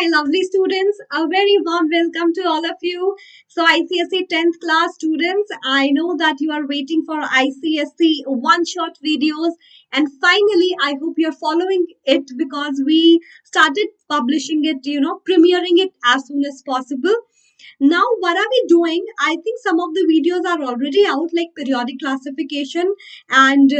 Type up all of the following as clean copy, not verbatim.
my lovely students. A very warm welcome to all of you. So, ICSE 10th class students, I know that you are waiting for ICSE one-shot videos. And finally, I hope you're following it because we started publishing it, premiering it as soon as possible. Now, what are we doing? I think some of the videos are already out, like periodic classification and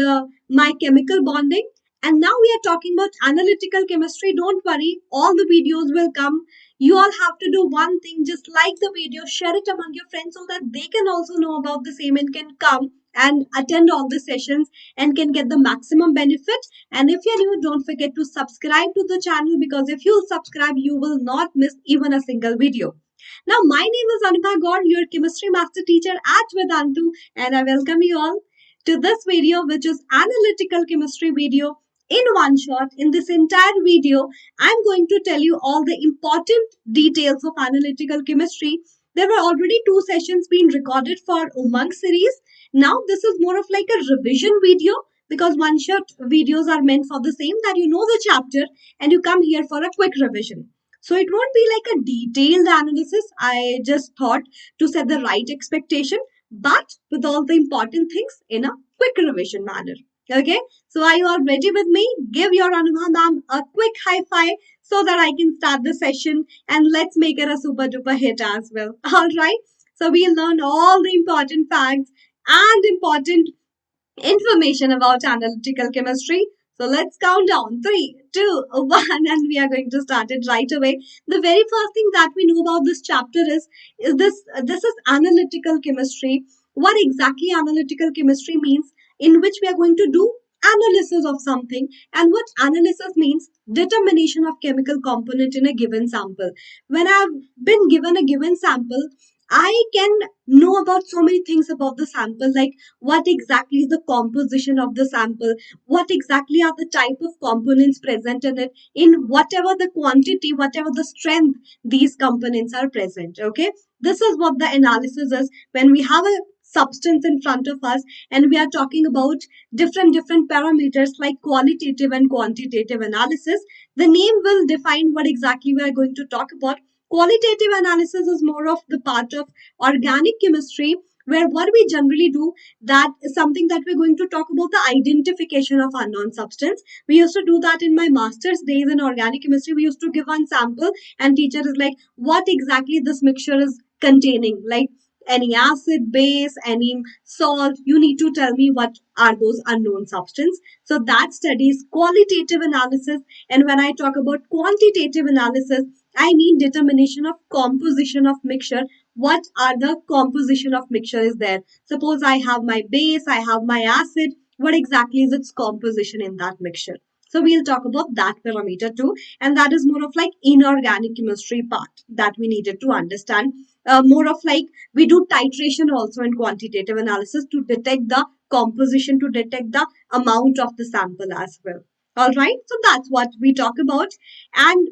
my chemical bonding. And now we are talking about analytical chemistry. Don't worry, all the videos will come. You all have to do one thing, just like the video, share it among your friends so that they can also know about the same and can come and attend all the sessions and can get the maximum benefit. And if you're new, don't forget to subscribe to the channel because if you subscribe, you will not miss even a single video. Now, my name is Anubha Ma'am, your chemistry master teacher at Vedantu, and I welcome you all to this video, which is analytical chemistry video in one shot. In this entire video, I'm going to tell you all the important details of analytical chemistry. There were already 2 sessions being recorded for Umang series. Now, this is more of like a revision video because one shot videos are meant for the same that you know the chapter and you come here for a quick revision. So it won't be like a detailed analysis. I just thought to set the right expectation, but with all the important things in a quick revision manner. Okay, so are you all ready with me? Give your Anubha Ma'am a quick high five so that I can start the session and let's make it a super duper hit as well. All right, so we'll learn all the important facts and important information about analytical chemistry. So let's count down 3, 2, 1, and we are going to start it right away. The very first thing that we know about this chapter is this is analytical chemistry. What exactly analytical chemistry means, in which we are going to do analysis of something, and what analysis means, determination of chemical component in a given sample. When I've been given a given sample, I can know about so many things about the sample, like what exactly is the composition of the sample, what exactly are the type of components present in it, in whatever the quantity, whatever the strength these components are present. Okay, this is what the analysis is when we have a substance in front of us and we are talking about different parameters like qualitative and quantitative analysis. The name will define what exactly we are going to talk about. Qualitative analysis is more of the part of organic chemistry, where what we generally do, that is something that we're going to talk about, the identification of unknown substance. We used to do that in my master's days in organic chemistry. We used to give one sample and teacher is like, what exactly this mixture is containing, like any acid, base, any salt, you need to tell me what are those unknown substance. So that studies qualitative analysis. And when I talk about quantitative analysis, I mean determination of composition of mixture. What are the composition of mixture is there? Suppose I have my base, I have my acid. What exactly is its composition in that mixture? So we'll talk about that parameter too. And that is more of like inorganic chemistry part that we needed to understand. More of like we do titration also in quantitative analysis to detect the composition, to detect the amount of the sample as well. All right. So that's what we talk about. And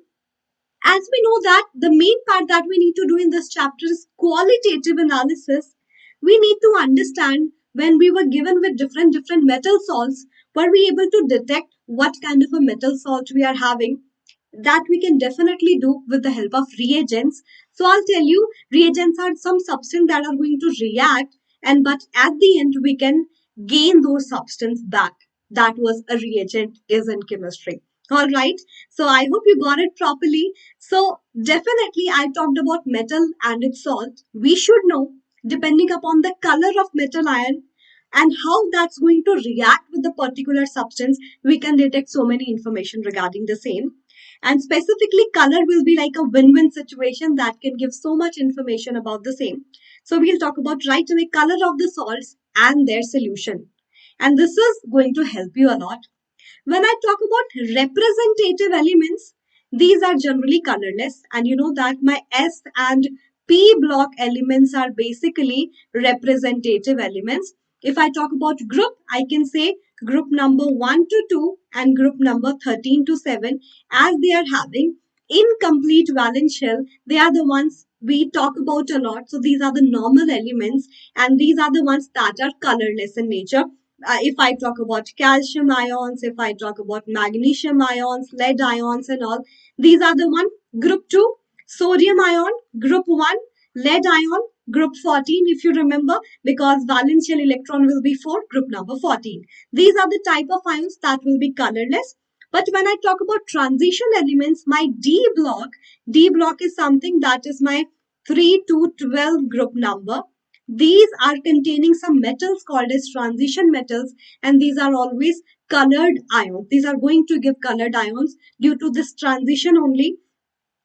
as we know that the main part that we need to do in this chapter is qualitative analysis. We need to understand when we were given with different metal salts, were we able to detect what kind of a metal salt we are having? That we can definitely do with the help of reagents. So I'll tell you, reagents are some substance that are going to react, and but at the end we can gain those substance back. That was a reagent is in chemistry. All right. So I hope you got it properly. So definitely I talked about metal and its salt. We should know, depending upon the color of metal ion and how that's going to react with the particular substance, we can detect so many information regarding the same. And specifically, color will be like a win-win situation that can give so much information about the same. So we'll talk about right away color of the salts and their solution. And this is going to help you a lot. When I talk about representative elements, these are generally colorless. And you know that my S and P block elements are basically representative elements. If I talk about group, I can say group number 1 to 2 and group number 13 to 7, as they are having incomplete valence shell. They are the ones we talk about a lot. So these are the normal elements and these are the ones that are colorless in nature. If I talk about calcium ions, if I talk about magnesium ions, lead ions and all, these are the one Group 2, sodium ion. Group 1, lead ion. Group 14, if you remember, because valence shell electron will be for group number 14. These are the type of ions that will be colorless. But when I talk about transition elements, my D block is something that is my 3 to 12 group number. These are containing some metals called as transition metals, and these are always colored ions. These are going to give colored ions due to this transition only.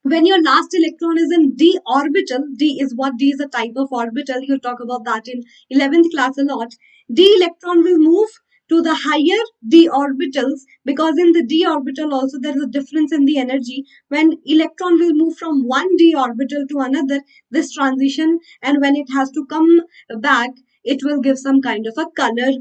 When your last electron is in d orbital, d is a type of orbital, you'll talk about that in 11th class a lot. D electron will move to the higher d orbitals, because in the d orbital also there is a difference in the energy. When electron will move from one d orbital to another, this transition, and when it has to come back, it will give some kind of a color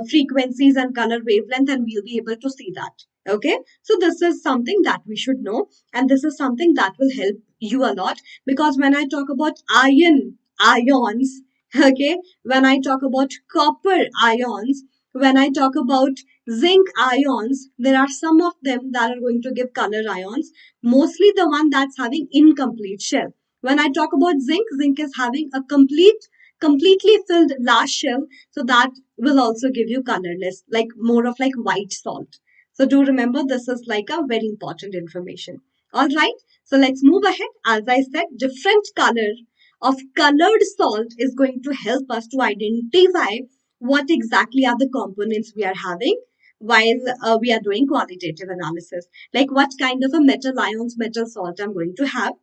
frequencies and color wavelength, and we'll be able to see that. Okay, so this is something that we should know, and this is something that will help you a lot, because when I talk about ions, okay, when I talk about copper ions, when I talk about zinc ions, there are some of them that are going to give color ions, mostly the one that's having incomplete shell. When I talk about zinc is having a completely filled last shell, so that will also give you colorless, like more of like white salt. So do remember, this is like a very important information. All right. So let's move ahead. As I said, different color of colored salt is going to help us to identify what exactly are the components we are having while we are doing qualitative analysis. Like what kind of a metal ions, metal salt I'm going to have.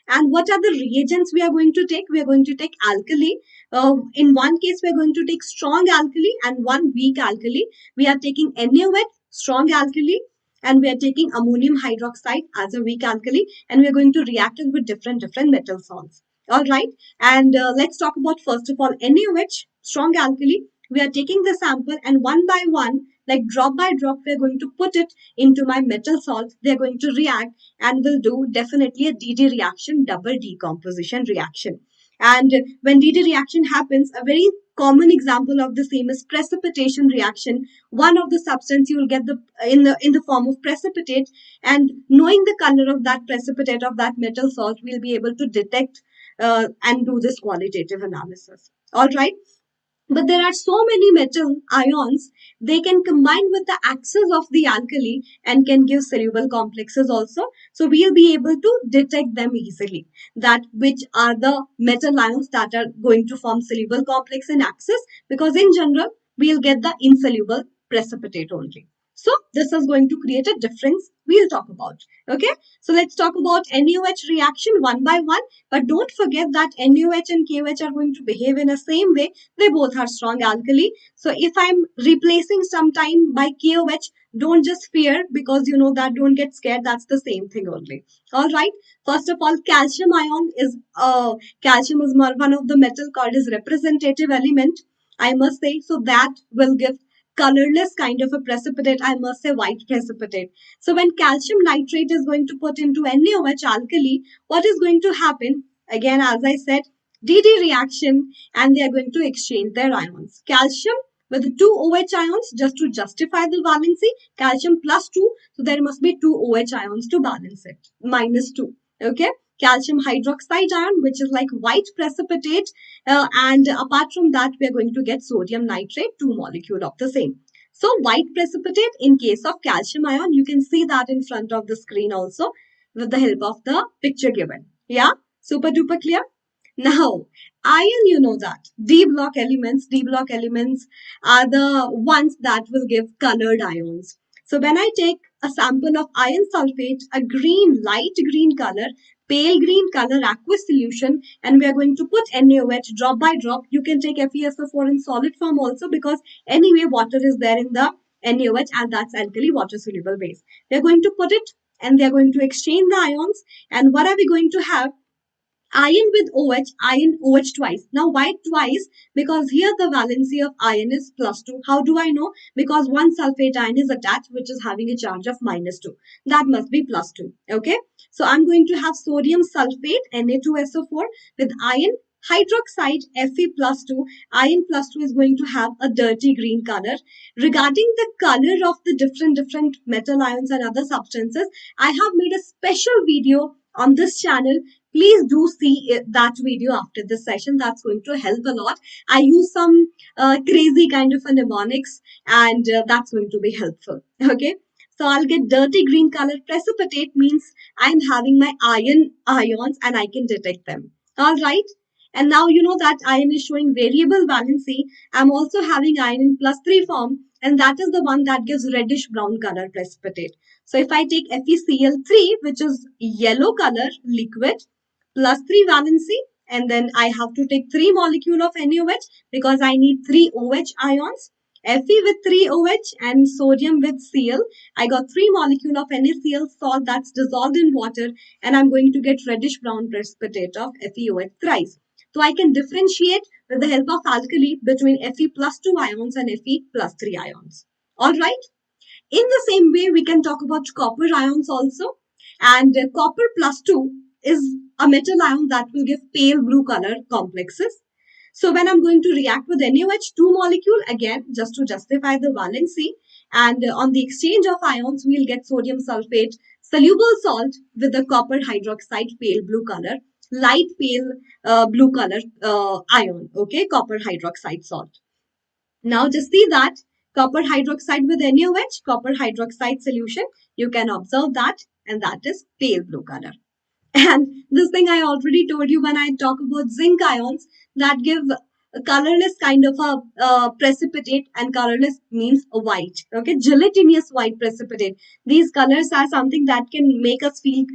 And what are the reagents we are going to take? We are going to take alkali. In one case, we are going to take strong alkali and one weak alkali. We are taking NaOH, strong alkali, and we are taking ammonium hydroxide as a weak alkali, and we are going to react it with different metal salts. All right, and let's talk about first of all NaOH, strong alkali. We are taking the sample, and one by one, like drop by drop, we are going to put it into my metal salt. They are going to react and will do definitely a DD reaction, double decomposition reaction. And when DD reaction happens, a very common example of the same is precipitation reaction. One of the substance you will get the form of precipitate, and knowing the color of that precipitate of that metal salt, we'll be able to detect and do this qualitative analysis. All right. But there are so many metal ions, they can combine with the axis of the alkali and can give soluble complexes also. So we'll be able to detect them easily, that which are the metal ions that are going to form soluble complex in axis, because in general, we'll get the insoluble precipitate only. So this is going to create a difference we'll talk about. Okay, so let's talk about NaOH reaction one by one. But don't forget that NaOH and KOH are going to behave in the same way. They both are strong alkali. So if I'm replacing sometime by KOH, don't just fear, because you know that, don't get scared. That's the same thing only. All right. First of all, calcium is one of the metal called as representative element, I must say. So that will give colorless kind of a precipitate. I must say white precipitate. So when calcium nitrate is going to put into NaOH alkali, what is going to happen? Again, as I said, DD reaction, and they are going to exchange their ions. Calcium with the two OH ions, just to justify the valency, calcium plus 2, so there must be two OH ions to balance it, minus 2. Okay, calcium hydroxide ion, which is like white precipitate, and apart from that, we are going to get sodium nitrate, two molecule of the same. So white precipitate in case of calcium ion, you can see that in front of the screen also with the help of the picture given. Yeah, super duper clear. Now, iron, you know that D block elements are the ones that will give colored ions. So when I take a sample of iron sulfate, a green, light green color, pale green color aqueous solution, and we are going to put NaOH drop by drop. You can take FeSO4 in solid form also, because anyway water is there in the NaOH, and that's alkali water soluble base. We are going to put it, and they are going to exchange the ions. And what are we going to have? Iron with OH, iron OH twice. Now why twice? Because here the valency of iron is plus 2. How do I know? Because one sulfate ion is attached, which is having a charge of minus 2. That must be plus 2. Okay. So I'm going to have sodium sulfate, Na2SO4, with iron hydroxide, Fe plus 2. Iron plus 2 is going to have a dirty green color. Regarding the color of the different metal ions and other substances, I have made a special video on this channel, please do see that video after this session. That's going to help a lot. I use some crazy kind of a mnemonics, and that's going to be helpful. Okay. So I'll get dirty green color. Precipitate means I'm having my ions and I can detect them. All right. And now you know that iron is showing variable valency. I'm also having iron in +3 form, and that is the one that gives reddish brown color precipitate. So if I take FeCl3, which is yellow color liquid, +3 valency, and then I have to take 3 molecule of NaOH because I need 3 OH ions. Fe with 3 OH and sodium with Cl. I got 3 molecule of NaCl salt that's dissolved in water, and I'm going to get reddish brown precipitate of FeOH thrice. So I can differentiate with the help of alkali between Fe+2 ions and Fe+3 ions. Alright. In the same way, we can talk about copper ions also. And copper +2 is a metal ion that will give pale blue color complexes. So when I'm going to react with NaOH, 2 molecule, again, just to justify the valency, and on the exchange of ions, we'll get sodium sulfate, soluble salt with the copper hydroxide pale blue color, light pale blue color ion, okay, copper hydroxide salt. Now just see that copper hydroxide with NaOH, copper hydroxide solution, you can observe that, and that is pale blue color. And this thing I already told you when I talk about zinc ions that give a colorless kind of a precipitate, and colorless means white. Okay, gelatinous white precipitate. These colors are something that can make us feel,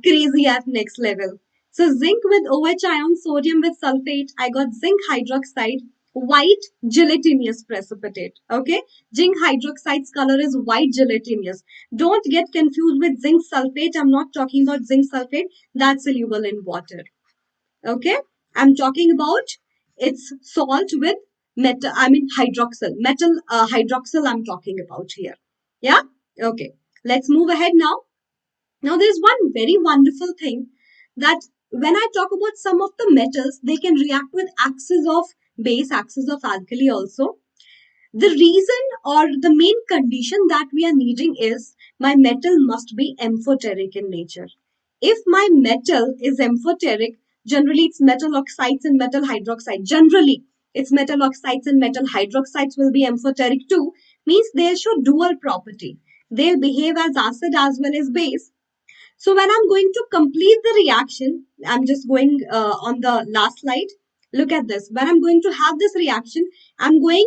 crazy at next level. So zinc with OH ion, sodium with sulfate. I got zinc hydroxide, white gelatinous precipitate. Okay, zinc hydroxide's color is white gelatinous. Don't get confused with zinc sulfate. I'm not talking about zinc sulfate. That's soluble in water. Okay. I'm talking about its salt with metal, hydroxyl. Metal hydroxyl I'm talking about here. Yeah. Okay. Let's move ahead now. Now there's one very wonderful thing that when I talk about some of the metals, they can react with axis of base, axis of alkali also. The reason or the main condition that we are needing is my metal must be amphoteric in nature. If my metal is amphoteric, generally it's metal oxides and metal hydroxide. Generally, it's metal oxides and metal hydroxides will be amphoteric too, means they show dual property. They'll behave as acid as well as base. So when I'm going to complete the reaction, I'm just going on the last slide. Look at this. When I'm going to have this reaction, I'm going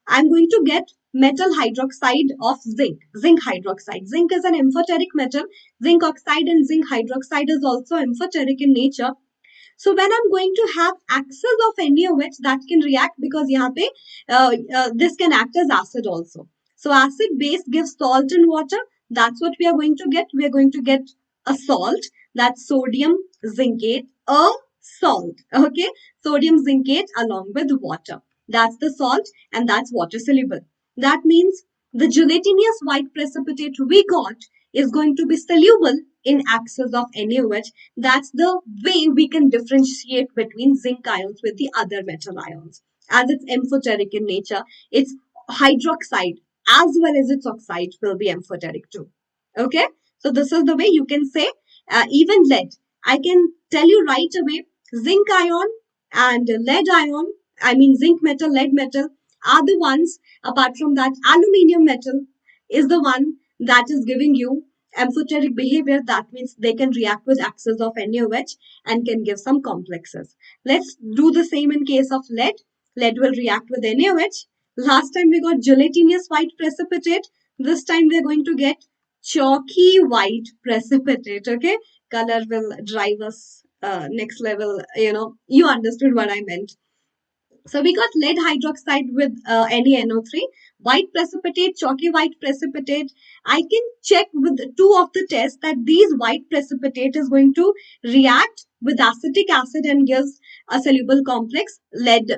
to get metal hydroxide of zinc, zinc hydroxide. Zinc is an amphoteric metal. Zinc oxide and zinc hydroxide is also amphoteric in nature. So when I'm going to have axis of NaOH that can react because यहाँ पे this can act as acid also. So acid base gives salt in water. That's what we are going to get. We are going to get a salt, that's sodium zincate, a salt. Okay, sodium zincate along with water. That's the salt, and that's water soluble. That means the gelatinous white precipitate we got is going to be soluble in axis of NaOH. That's the way we can differentiate between zinc ions with the other metal ions. As it's amphoteric in nature, its hydroxide as well as its oxide will be amphoteric too. Okay, so this is the way you can say even lead. I can tell you right away, zinc ion and lead ion, zinc metal, lead metal are the ones, apart from that, aluminium metal is the one that is giving you amphoteric behavior. That means they can react with axis of NaOH and can give some complexes. Let's do the same in case of lead. Lead will react with NaOH. Last time we got gelatinous white precipitate. This time we are going to get chalky white precipitate. Okay, color will drive us next level. You understood what I meant. So we got lead hydroxide with NaNO3, white precipitate, chalky white precipitate. I can check with two of the tests that these white precipitate is going to react with acetic acid and gives a soluble complex. Lead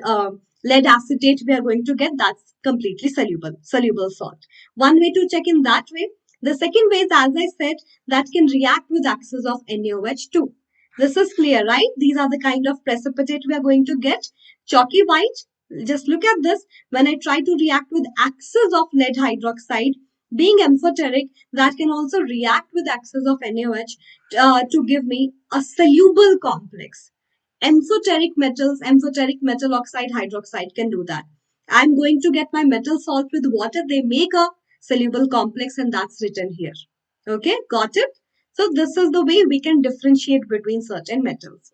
acetate we are going to get, that's completely soluble salt. One way to check in that way. The second way is, as I said, that can react with axis of NaOH too. This is clear, right? These are the kind of precipitate we are going to get. Chalky white, just look at this. When I try to react with axis of lead hydroxide, Being amphoteric, that can also react with excess of NaOH to give me a soluble complex. Amphoteric metal oxide hydroxide can do that. I'm going to get my metal salt with water. They make a soluble complex, and that's written here. Okay, got it? So this is the way we can differentiate between certain metals.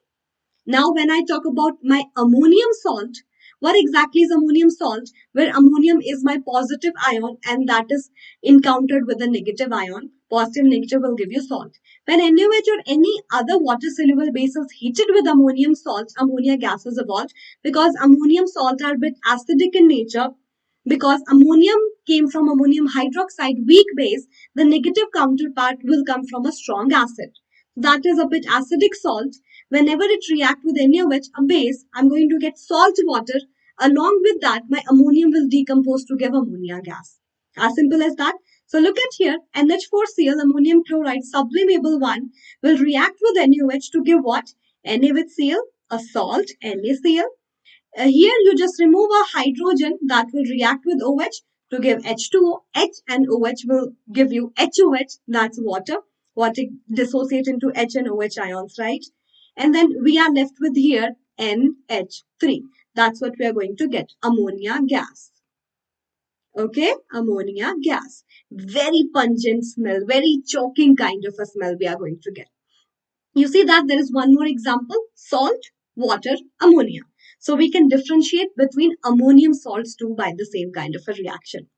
Now, when I talk about my ammonium salt, what exactly is ammonium salt? Where ammonium is my positive ion and that is encountered with a negative ion. Positive and negative will give you salt. When NaOH or any other water soluble base is heated with ammonium salt, ammonia gas is evolved because ammonium salt are a bit acidic in nature. Because ammonium came from ammonium hydroxide, weak base, the negative counterpart will come from a strong acid. That is a bit acidic salt. Whenever it reacts with NaOH, a base, I'm going to get salt water. Along with that, my ammonium will decompose to give ammonia gas. As simple as that. So look at here, NH4Cl, ammonium chloride, sublimable one, will react with NaOH to give what? Na with Cl, a salt, NaCl. Here you just remove a hydrogen that will react with OH to give H2O. H and OH will give you HOH, that's water. Water dissociate into H and OH ions, right? And then we are left with here NH3. That's what we are going to get, ammonia gas. Okay, ammonia gas. Very pungent smell, very choking kind of a smell we are going to get. You see that there is one more example, salt, water, ammonia. So we can differentiate between ammonium salts too by the same kind of a reaction.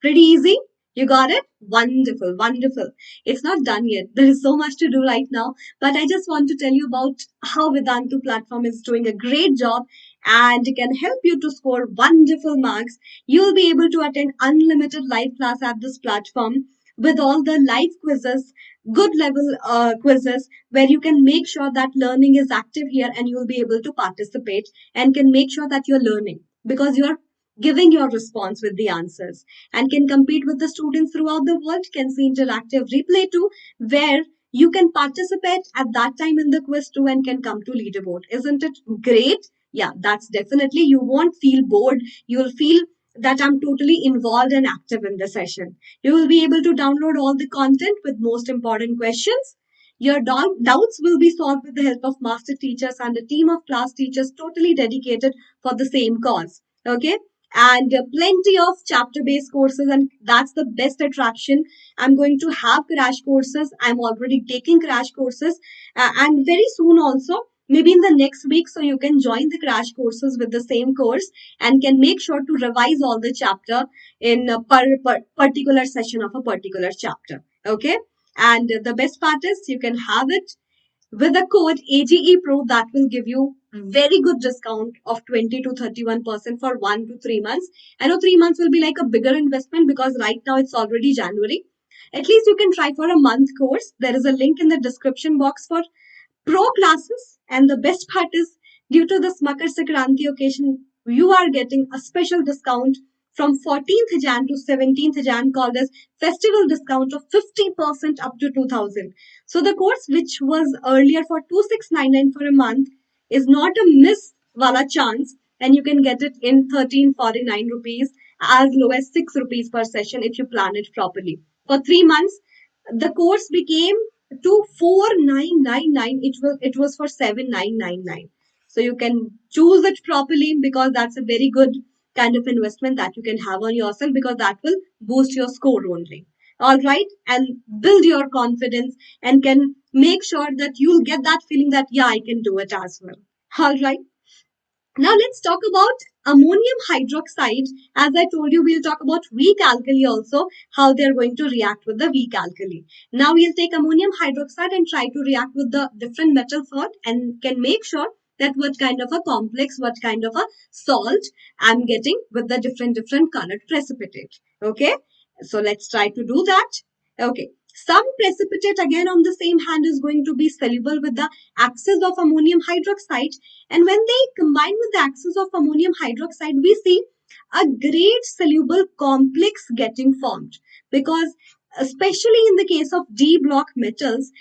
Pretty easy. You got it? Wonderful, wonderful. It's not done yet. There is so much to do right now. But I just want to tell you about how Vedantu platform is doing a great job and can help you to score wonderful marks. You'll be able to attend unlimited live class at this platform with all the live quizzes, good level quizzes where you can make sure that learning is active here and you'll be able to participate and can make sure that you're learning because you're giving your response with the answers and can compete with the students throughout the world, can see interactive replay too, where you can participate at that time in the quiz too and can come to leaderboard. Isn't it great? Yeah, that's definitely, you won't feel bored. You'll feel that I'm totally involved and active in the session. You will be able to download all the content with most important questions. Your doubts will be solved with the help of master teachers and a team of class teachers totally dedicated for the same cause. Okay, and plenty of chapter based courses, and that's the best attraction. I'm going to have crash courses. I'm already taking crash courses and very soon also, maybe in the next week, so you can join the crash courses with the same course and can make sure to revise all the chapter in a particular session of a particular chapter. Okay, and the best part is you can have it with a code AGE Pro that will give you very good discount of 20 to 31% for 1 to 3 months. I know 3 months will be like a bigger investment because right now it's already January. At least you can try for a month course. There is a link in the description box for pro classes. And the best part is, due to this Makar Sankranti occasion, you are getting a special discount from 14th Jan to 17th Jan called as festival discount of 50% up to 2000. So the course which was earlier for 2699 for a month is not a miss wala chance, and you can get it in 1349 rupees as low as 6 rupees per session if you plan it properly. For 3 months the course became to 4999. It was for 7999. So you can choose it properly because that's a very good kind of investment that you can have on yourself because that will boost your score only. All right, and build your confidence and can make sure that you'll get that feeling that yeah, I can do it as well. All right, now let's talk about ammonium hydroxide. As I told you, we'll talk about weak alkali also, how they're going to react with the weak alkali. Now we'll take ammonium hydroxide and try to react with the different metal salt and can make sure that what kind of a complex, what kind of a salt I'm getting with the different colored precipitate. Okay, so let's try to do that. Okay, some precipitate again on the same hand is going to be soluble with the axis of ammonium hydroxide, and when they combine with the axis of ammonium hydroxide, we see a great soluble complex getting formed because especially in the case of D block metals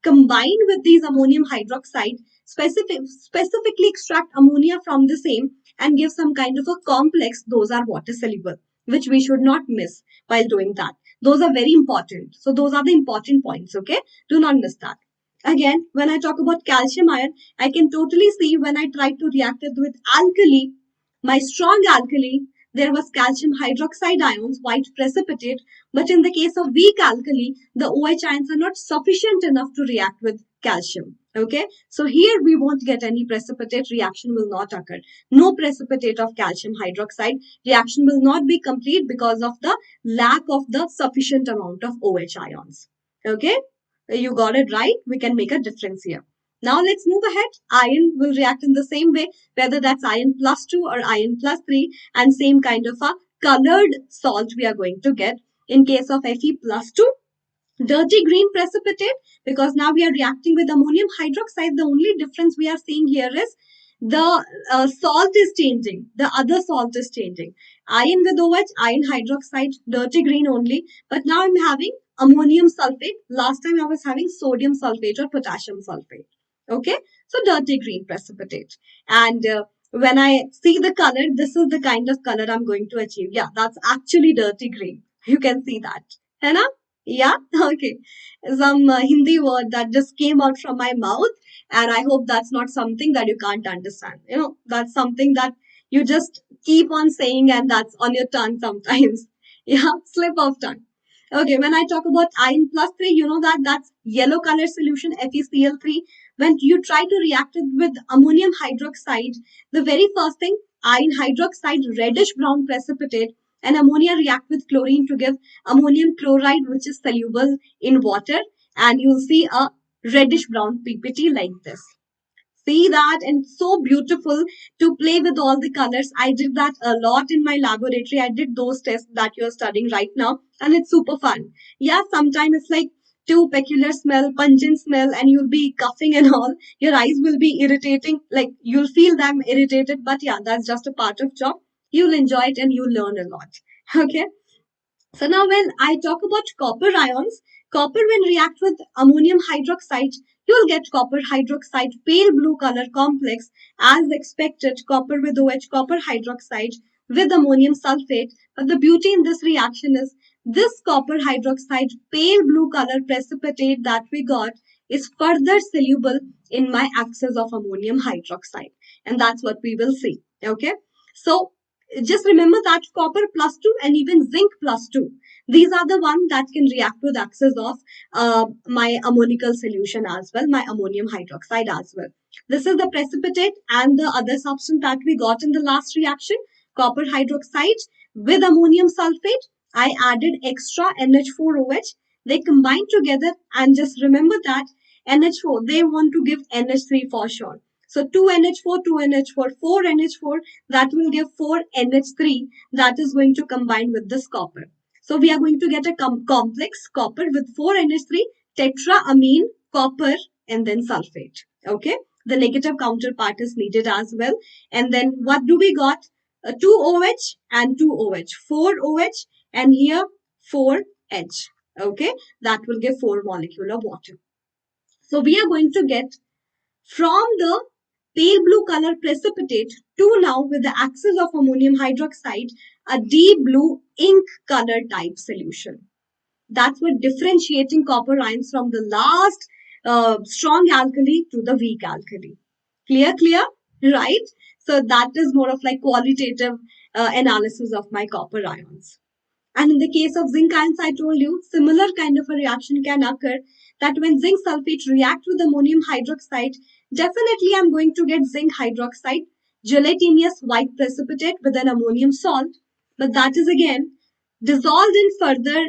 combine with these ammonium hydroxide, specifically extract ammonia from the same and give some kind of a complex. Those are water soluble. which we should not miss while doing that. Those are very important. So those are the important points, okay? Do not miss that. Again, when I talk about calcium ion, I can totally see when I tried to react it with alkali, my strong alkali, there was calcium hydroxide ions, white precipitate, but in the case of weak alkali, the OH ions are not sufficient enough to react with calcium. Okay, so here we won't get any precipitate, reaction will not occur. No precipitate of calcium hydroxide, reaction will not be complete because of the lack of the sufficient amount of OH ions. Okay, you got it right. We can make a difference here. Now let's move ahead. Iron will react in the same way, whether that's iron plus 2 or iron plus 3, and same kind of a colored salt we are going to get. In case of Fe plus 2, dirty green precipitate, because now we are reacting with ammonium hydroxide. The only difference we are seeing here is the salt is changing, the other salt is changing. Iron with OH, iron hydroxide, dirty green only, but now I'm having ammonium sulfate. Last time I was having sodium sulfate or potassium sulfate. Okay, so dirty green precipitate. And when I see the color, this is the kind of color I'm going to achieve. Yeah, that's actually dirty green. You can see that. है ना? Yeah, okay. Some Hindi word that just came out from my mouth, and I hope that's not something that you can't understand. You know, that's something that you just keep on saying, and that's on your tongue sometimes. Yeah, slip of tongue. Okay, when I talk about iron plus 3, you know that that's yellow color solution, FeCl3. When you try to react it with ammonium hydroxide, the very first thing, iron hydroxide, reddish brown precipitate, and ammonia react with chlorine to give ammonium chloride, which is soluble in water, and you'll see a reddish brown PPT like this. See that, and so beautiful to play with all the colors. I did that a lot in my laboratory. I did those tests that you're studying right now, and it's super fun. Yeah, sometimes it's like too peculiar smell, pungent smell, and you'll be coughing and all. Your eyes will be irritating, like you'll feel them irritated, but yeah, that's just a part of job. You'll enjoy it and you'll learn a lot. Okay. So now when I talk about copper ions, copper when react with ammonium hydroxide, you'll get copper hydroxide pale blue color complex as expected, copper with OH, copper hydroxide with ammonium sulfate. But the beauty in this reaction is this copper hydroxide pale blue color precipitate that we got is further soluble in my excess of ammonium hydroxide. And that's what we will see. Okay. So just remember that copper plus 2 and even zinc plus 2, these are the one that can react with excess of my ammonical solution as well, my ammonium hydroxide as well. This is the precipitate and the other substance that we got in the last reaction, copper hydroxide with ammonium sulfate. I added extra NH4OH. They combine together, and just remember that NH4, they want to give NH3 for sure. So 2NH4, 2NH4, 4NH4, that will give 4NH3 that is going to combine with this copper. So we are going to get a complex copper with 4NH3, tetraamine, copper, and then sulfate. Okay. The negative counterpart is needed as well. And then what do we got? 2OH and 2OH, 4OH, and here 4H. Okay. That will give 4 molecule of water. So we are going to get from the pale blue color precipitate to now with the excess of ammonium hydroxide, a deep blue ink color type solution. That's what differentiating copper ions from the last strong alkali to the weak alkali. Clear, right? So that is more of like qualitative analysis of my copper ions. And in the case of zinc ions, I told you, similar kind of a reaction can occur, that when zinc sulfate react with ammonium hydroxide, definitely I'm going to get zinc hydroxide, gelatinous white precipitate with an ammonium salt, but that is again dissolved in further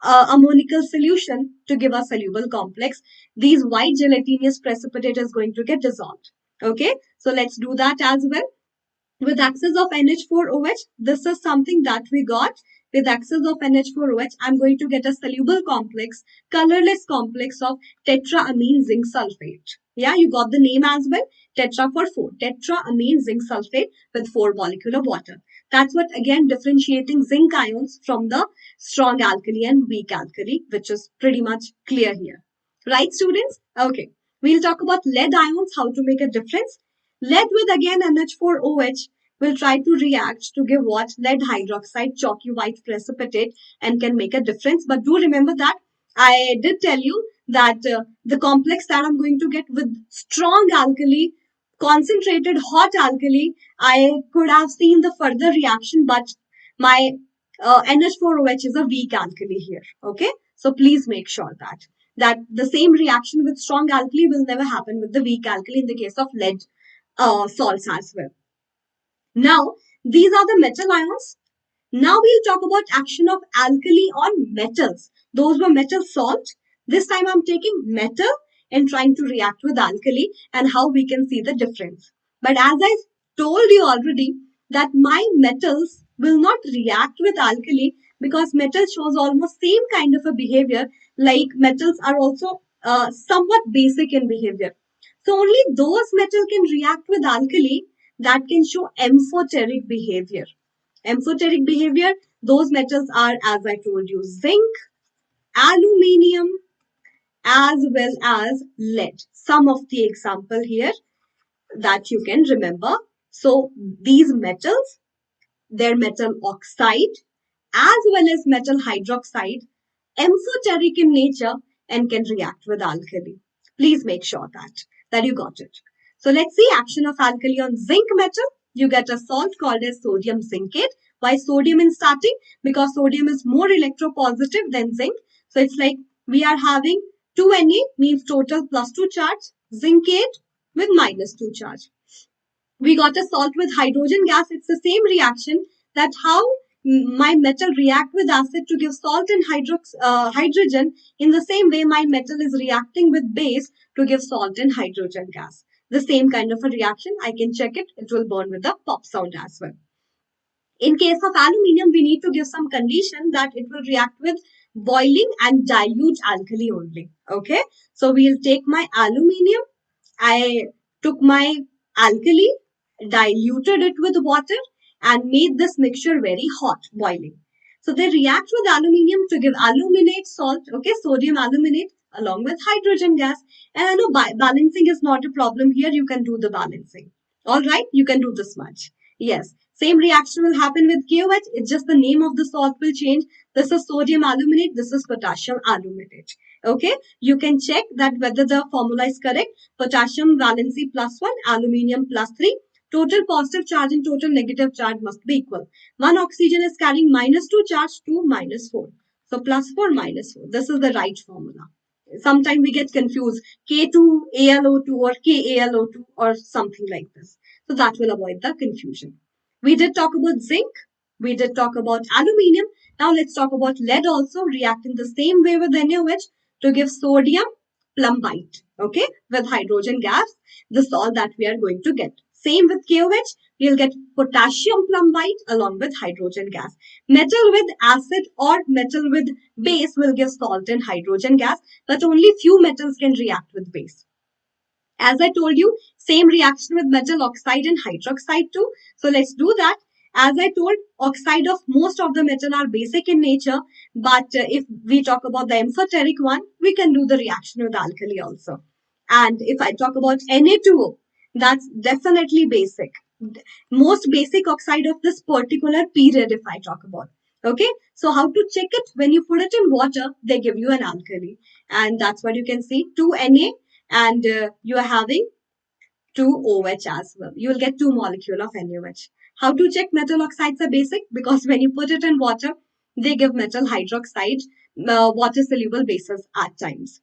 ammonical solution to give a soluble complex. These white gelatinous precipitate is going to get dissolved. Okay, so let's do that as well. With excess of NH4OH, this is something that we got. With excess of NH4OH, I'm going to get a soluble complex, colorless complex of tetraamine zinc sulfate. Yeah, you got the name as well. Tetra for 4. Tetraamine zinc sulfate with 4 molecule of water. That's what again differentiating zinc ions from the strong alkali and weak alkali, which is pretty much clear here. Right, students? Okay. We'll talk about lead ions, how to make a difference. Lead with again NH4OH, will try to react to give what? Lead hydroxide, chalky white precipitate, and can make a difference. But do remember that I did tell you that the complex that I'm going to get with strong alkali, concentrated hot alkali, I could have seen the further reaction, but my NH4OH is a weak alkali here. Okay, so please make sure that the same reaction with strong alkali will never happen with the weak alkali in the case of lead salts as well. Now, these are the metal ions. Now we'll talk about action of alkali on metals. Those were metal salt. This time I'm taking metal and trying to react with alkali and how we can see the difference. But as I told you already that my metals will not react with alkali because metal shows almost same kind of a behavior, like metals are also somewhat basic in behavior. So only those metals can react with alkali that can show amphoteric behavior. Amphoteric behavior, those metals are, as I told you, zinc, aluminium, as well as lead. Some of the example here that you can remember. So these metals, their metal oxide as well as metal hydroxide, amphoteric in nature and can react with alkali. Please make sure that you got it. So let's see action of alkali on zinc metal. You get a salt called as sodium zincate. Why sodium in starting? Because sodium is more electropositive than zinc. So it's like we are having 2Na means total plus 2 charge, zincate with minus 2 charge. We got a salt with hydrogen gas. It's the same reaction that how my metal react with acid to give salt and hydrogen. In the same way, my metal is reacting with base to give salt and hydrogen gas. The same kind of a reaction. I can check it. It will burn with a pop sound as well. In case of aluminium, we need to give some condition that it will react with boiling and dilute alkali only. Okay. So we'll take my aluminium. I took my alkali, diluted it with water, and made this mixture very hot, boiling. So they react with aluminium to give aluminate salt, okay, sodium aluminate along with hydrogen gas. And I know balancing is not a problem here. You can do the balancing. All right, you can do this much. Yes, same reaction will happen with KOH. It's just the name of the salt will change. This is sodium aluminate. This is potassium aluminate. Okay, you can check that whether the formula is correct. Potassium valency plus 1, aluminium plus 3. Total positive charge and total negative charge must be equal. One oxygen is carrying minus 2 charge, 2 minus 4. So plus 4 minus 4. This is the right formula. Sometimes we get confused. K2AlO2 or KAlO2 or something like this. So that will avoid the confusion. We did talk about zinc. We did talk about aluminium. Now let's talk about lead also, reacting the same way with NaOH to give sodium plumbite, okay, with hydrogen gas, the salt that we are going to get. Same with KOH, we'll get potassium plumbite along with hydrogen gas. Metal with acid or metal with base will give salt and hydrogen gas, but only few metals can react with base. As I told you, same reaction with metal oxide and hydroxide too. So let's do that. As I told, oxide of most of the metal are basic in nature, but if we talk about the amphoteric one, we can do the reaction with alkali also. And if I talk about Na2O, that's definitely basic. Most basic oxide of this particular period, if I talk about. Okay, so how to check it? When you put it in water, they give you an alkali. And that's what you can see, 2Na, and you are having 2OH as well. You will get two molecule of NaOH. How to check metal oxides are basic? Because when you put it in water, they give metal hydroxide, water soluble bases at times.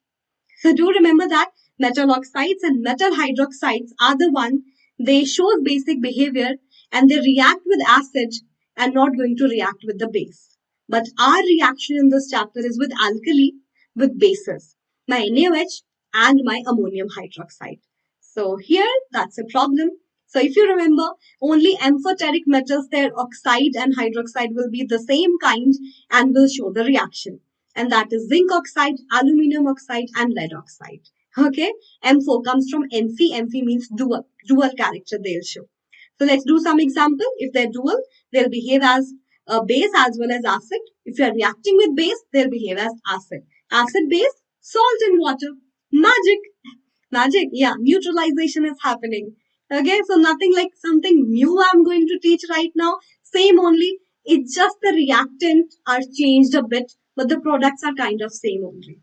So do remember that metal oxides and metal hydroxides are the one, they show basic behavior and they react with acid and not going to react with the base. But our reaction in this chapter is with alkali, with bases, my NaOH and my ammonium hydroxide. So here, that's a problem. So if you remember, only amphoteric metals, their oxide and hydroxide will be the same kind and will show the reaction. And that is zinc oxide, aluminium oxide, and lead oxide. Okay, M4 comes from Mf. Mf means dual character they'll show. So let's do some example. If they're dual, they'll behave as a base as well as acid. If you're reacting with base, they'll behave as acid. Acid base, salt and water. Magic. Magic, yeah, neutralization is happening. Okay, so nothing like something new I'm going to teach right now. Same only. It's just the reactant are changed a bit, but the products are kind of same only.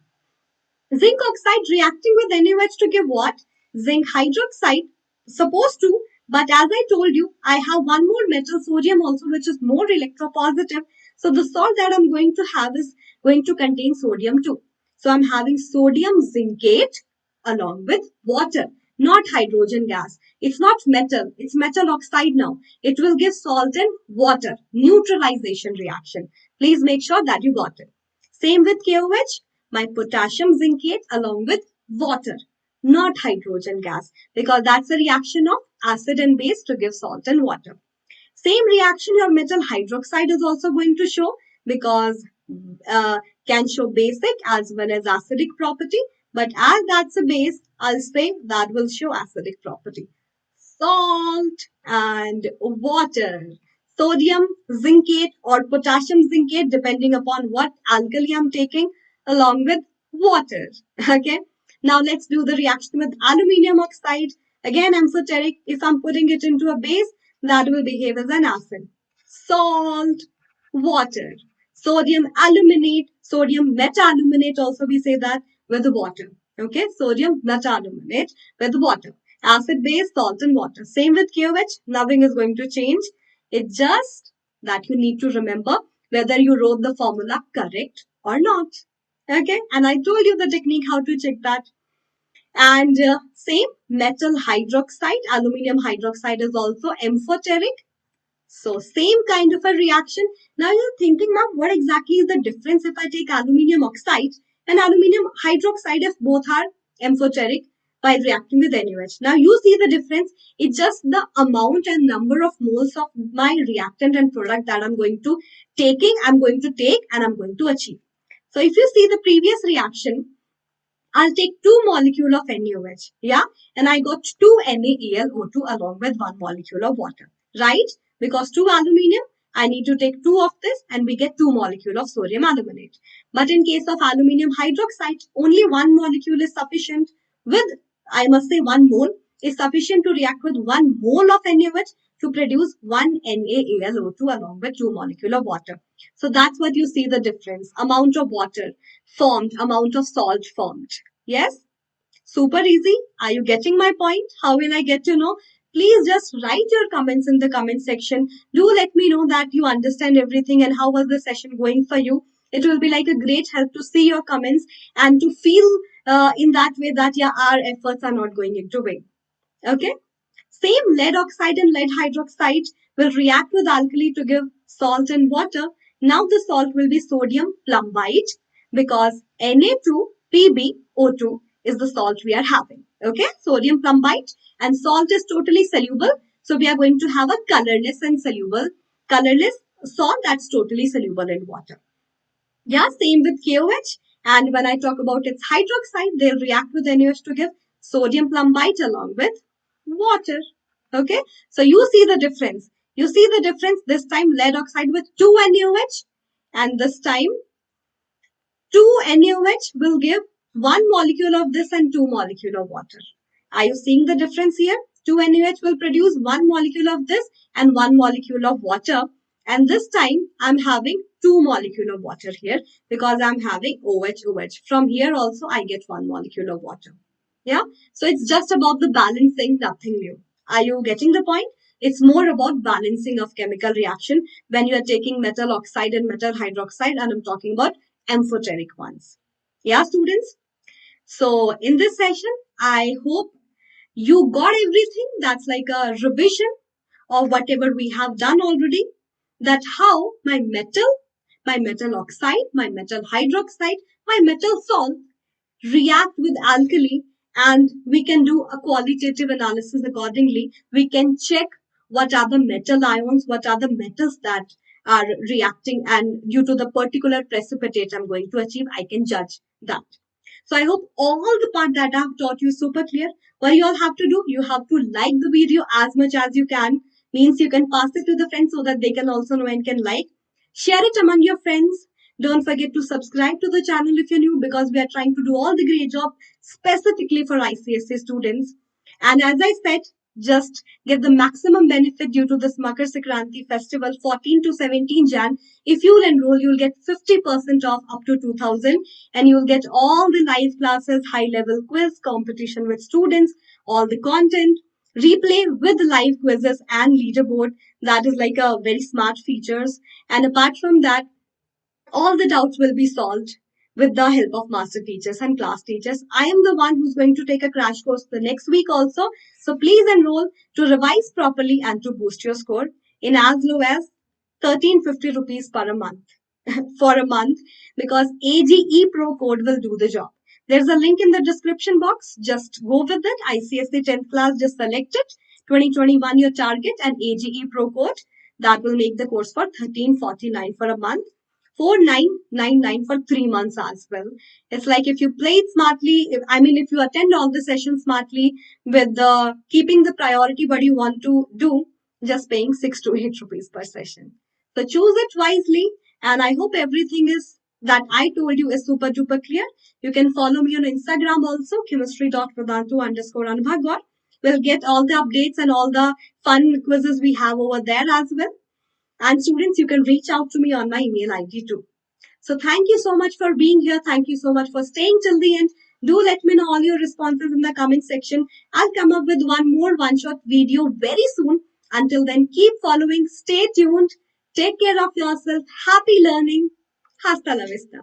Zinc oxide reacting with NaOH to give what? Zinc hydroxide. Supposed to, but as I told you, I have one more metal, sodium also, which is more electropositive. So the salt that I'm going to have is going to contain sodium too. So I'm having sodium zincate along with water, not hydrogen gas. It's not metal, it's metal oxide now. It will give salt and water, neutralization reaction. Please make sure that you got it. Same with KOH, my potassium zincate along with water, not hydrogen gas, because that's a reaction of acid and base to give salt and water. Same reaction your metal hydroxide is also going to show, because uh, can show basic as well as acidic property. But as that's a base, I'll say that will show acidic property. Salt and water. Sodium zincate or potassium zincate, depending upon what alkali I'm taking, along with water. Okay. Now let's do the reaction with aluminium oxide. Again, amphoteric. If I'm putting it into a base, that will behave as an acid. Salt, water. Sodium aluminate, sodium metaluminate also we say that with the water. Okay, sodium metaluminate with water. Acid base, salt and water. Same with KOH, nothing is going to change. It's just that you need to remember whether you wrote the formula correct or not. Okay, and I told you the technique how to check that. And same metal hydroxide, aluminium hydroxide is also amphoteric. So same kind of a reaction. Now you're thinking, ma'am, what exactly is the difference if I take aluminium oxide and aluminium hydroxide if both are amphoteric by reacting with NaOH? Now you see the difference. It's just the amount and number of moles of my reactant and product that I'm going to take and I'm going to achieve. So if you see the previous reaction, I'll take two molecule of NaOH, yeah, and I got two NaAlO2 along with one molecule of water, right? Because two aluminium, I need to take two of this and we get two molecule of sodium aluminate. But in case of aluminium hydroxide, only one molecule is sufficient with, I must say, 1 mole is sufficient to react with 1 mole of NaOH to produce one NaAlO2 along with two molecule of water. So that's what you see the difference. Amount of water formed, amount of salt formed. Yes? Super easy. Are you getting my point? How will I get to know? Please just write your comments in the comment section. Do let me know that you understand everything and how was the session going for you. It will be like a great help to see your comments and to feel in that way that yeah, our efforts are not going into vain. Okay? Same lead oxide and lead hydroxide will react with alkali to give salt and water. Now the salt will be sodium plumbite because Na2PbO2 is the salt we are having. Okay, sodium plumbite and salt is totally soluble. So we are going to have a colorless salt that's totally soluble in water. Yeah, same with KOH. And when I talk about its hydroxide, they'll react with NaOH to give sodium plumbite along with water. Okay, so you see the difference. You see the difference this time lead oxide with 2 NaOH and this time 2 NaOH will give one molecule of this and two molecule of water. Are you seeing the difference here? 2 NaOH will produce one molecule of this and one molecule of water. And this time I'm having two molecule of water here because I'm having OH. From here also I get one molecule of water. Yeah. So it's just about the balancing, nothing new. Are you getting the point? It's more about balancing of chemical reaction when you are taking metal oxide and metal hydroxide, and I'm talking about amphoteric ones. Yeah, students? So in this session, I hope you got everything. That's like a revision of whatever we have done already. That how my metal oxide, my metal hydroxide, my metal salt react with alkali, and we can do a qualitative analysis accordingly. We can check what are the metal ions, what are the metals that are reacting, and due to the particular precipitate I'm going to achieve, I can judge that. So I hope all the part that I've taught you is super clear. What you all have to do, you have to like the video as much as you can. Means you can pass it to the friends so that they can also know and can like. Share it among your friends. Don't forget to subscribe to the channel if you're new, because we are trying to do all the great job specifically for ICSE students. And as I said, just get the maximum benefit due to this Makar Sankranti festival, 14 to 17 Jan. If you'll enroll, you'll get 50% off up to 2000, and you'll get all the live classes, high level quiz, competition with students, all the content, replay with live quizzes and leaderboard. That is like a very smart features. And apart from that, all the doubts will be solved with the help of master teachers and class teachers. I am the one who's going to take a crash course the next week also. So please enroll to revise properly and to boost your score in as low as 1350 rupees per a month for a month, because AGE Pro code will do the job. There's a link in the description box. Just go with it. ICSE 10th class, just select it. 2021 your target and AGE Pro code. That will make the course for 1349 for a month. 4999 for 3 months as well. It's like if you play it smartly, if you attend all the sessions smartly with the keeping the priority what you want to do, just paying 6 to 8 rupees per session. So choose it wisely, and I hope everything is that I told you is super duper clear. You can follow me on Instagram also, chemistry.vedantu_Anubha. We'll get all the updates and all the fun quizzes we have over there as well. And students, you can reach out to me on my email ID too. So thank you so much for being here. Thank you so much for staying till the end. Do let me know all your responses in the comment section. I'll come up with one more one-shot video very soon. Until then, keep following. Stay tuned. Take care of yourself. Happy learning. Hasta la vista.